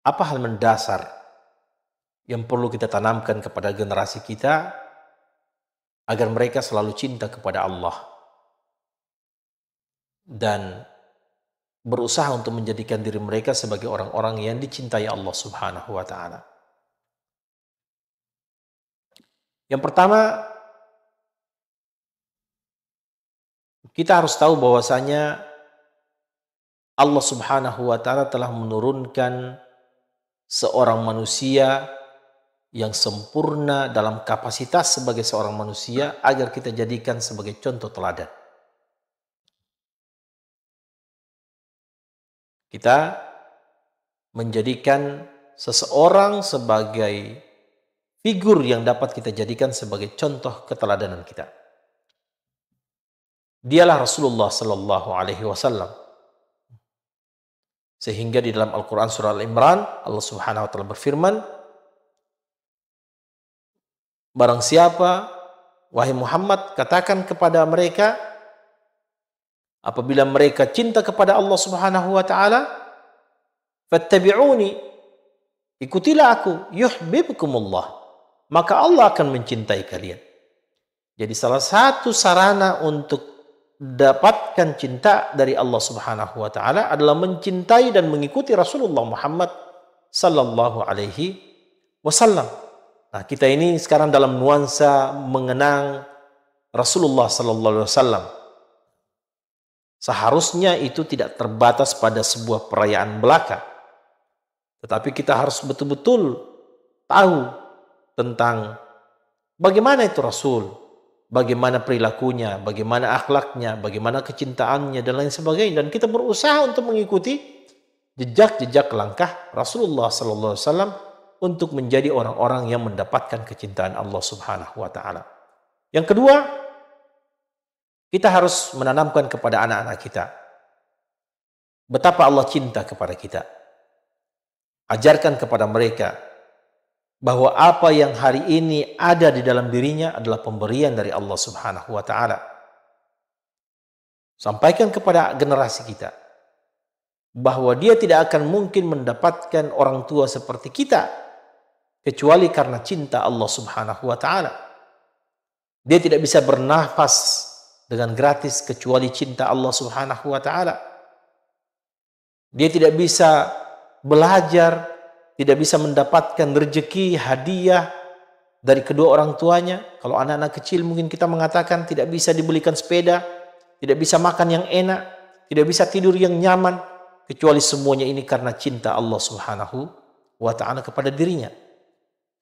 Apa hal mendasar yang perlu kita tanamkan kepada generasi kita agar mereka selalu cinta kepada Allah dan berusaha untuk menjadikan diri mereka sebagai orang-orang yang dicintai Allah Subhanahu wa taala. Yang pertama, kita harus tahu bahwasanya Allah Subhanahu wa taala telah menurunkan seorang manusia yang sempurna dalam kapasitas sebagai seorang manusia agar kita jadikan sebagai contoh teladan. Kita menjadikan seseorang sebagai figur yang dapat kita jadikan sebagai contoh keteladanan kita. Dialah Rasulullah sallallahu alaihi wasallam. Sehingga di dalam Al-Quran surah Al-Imran, Allah Subhanahu wa taala berfirman, barang siapa, wahai Muhammad, katakan kepada mereka, apabila mereka cinta kepada Allah Subhanahu wa taala, fattabi'uni, ikutilah aku, yuhibbukumullah, maka Allah akan mencintai kalian. Jadi salah satu sarana untuk dapatkan cinta dari Allah Subhanahu wa taala adalah mencintai dan mengikuti Rasulullah Muhammad sallallahu alaihi wasallam. Nah, kita ini sekarang dalam nuansa mengenang Rasulullah sallallahu alaihi wasallam. Seharusnya itu tidak terbatas pada sebuah perayaan belaka. Tetapi kita harus betul-betul tahu tentang bagaimana itu Rasul, bagaimana perilakunya, bagaimana akhlaknya, bagaimana kecintaannya, dan lain sebagainya. Dan kita berusaha untuk mengikuti jejak-jejak langkah Rasulullah SAW untuk menjadi orang-orang yang mendapatkan kecintaan Allah Subhanahu wa taala. Yang kedua, kita harus menanamkan kepada anak-anak kita betapa Allah cinta kepada kita. Ajarkan kepada mereka bahwa apa yang hari ini ada di dalam dirinya adalah pemberian dari Allah Subhanahu wa taala. Sampaikan kepada generasi kita bahwa dia tidak akan mungkin mendapatkan orang tua seperti kita kecuali karena cinta Allah Subhanahu wa taala. Dia tidak bisa bernafas dengan gratis kecuali cinta Allah Subhanahu wa taala. Dia tidak bisa belajar, tidak bisa mendapatkan rezeki, hadiah dari kedua orang tuanya. Kalau anak-anak kecil mungkin kita mengatakan tidak bisa dibelikan sepeda, tidak bisa makan yang enak, tidak bisa tidur yang nyaman, kecuali semuanya ini karena cinta Allah Subhanahu wa taala kepada dirinya.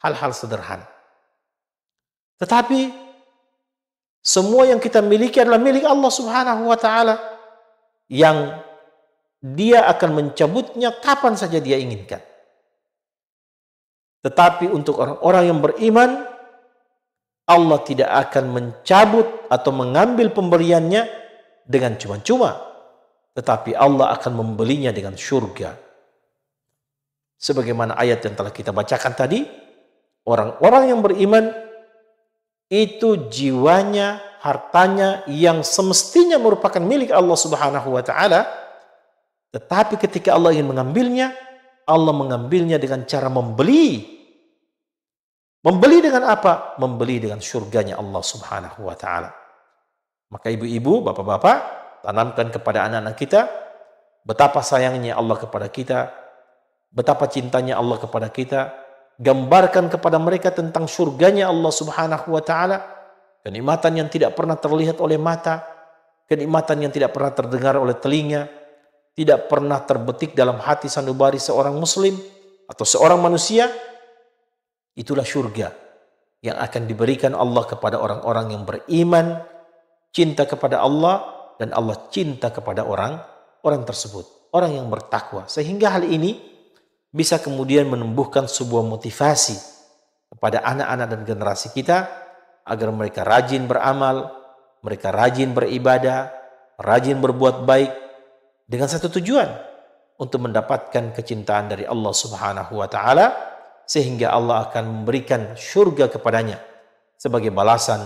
Hal-hal sederhana. Tetapi semua yang kita miliki adalah milik Allah Subhanahu wa taala yang dia akan mencabutnya kapan saja dia inginkan. Tetapi untuk orang-orang yang beriman, Allah tidak akan mencabut atau mengambil pemberiannya dengan cuma-cuma, tetapi Allah akan membelinya dengan surga. Sebagaimana ayat yang telah kita bacakan tadi, orang-orang yang beriman itu jiwanya, hartanya yang semestinya merupakan milik Allah Subhanahu wa taala, tetapi ketika Allah ingin mengambilnya, Allah mengambilnya dengan cara membeli. Membeli dengan apa? Membeli dengan surganya Allah Subhanahu wa taala. Maka ibu-ibu, bapak-bapak, tanamkan kepada anak-anak kita betapa sayangnya Allah kepada kita, betapa cintanya Allah kepada kita. Gambarkan kepada mereka tentang surganya Allah Subhanahu wa taala, kenikmatan yang tidak pernah terlihat oleh mata, kenikmatan yang tidak pernah terdengar oleh telinga, tidak pernah terbetik dalam hati sanubari seorang muslim atau seorang manusia. Itulah surga yang akan diberikan Allah kepada orang-orang yang beriman, cinta kepada Allah, dan Allah cinta kepada orang tersebut, orang yang bertakwa. Sehingga hal ini bisa kemudian menumbuhkan sebuah motivasi kepada anak-anak dan generasi kita agar mereka rajin beramal, mereka rajin beribadah, rajin berbuat baik, dengan satu tujuan, untuk mendapatkan kecintaan dari Allah Subhanahu wa taala, sehingga Allah akan memberikan surga kepadanya sebagai balasan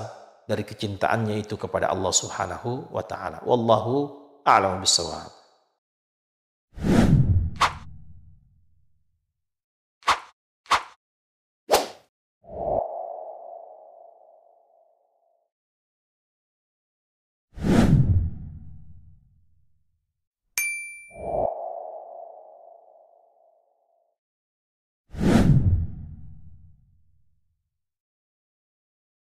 dari kecintaannya itu kepada Allah Subhanahu wa taala. Wallahu a'lam bishawab.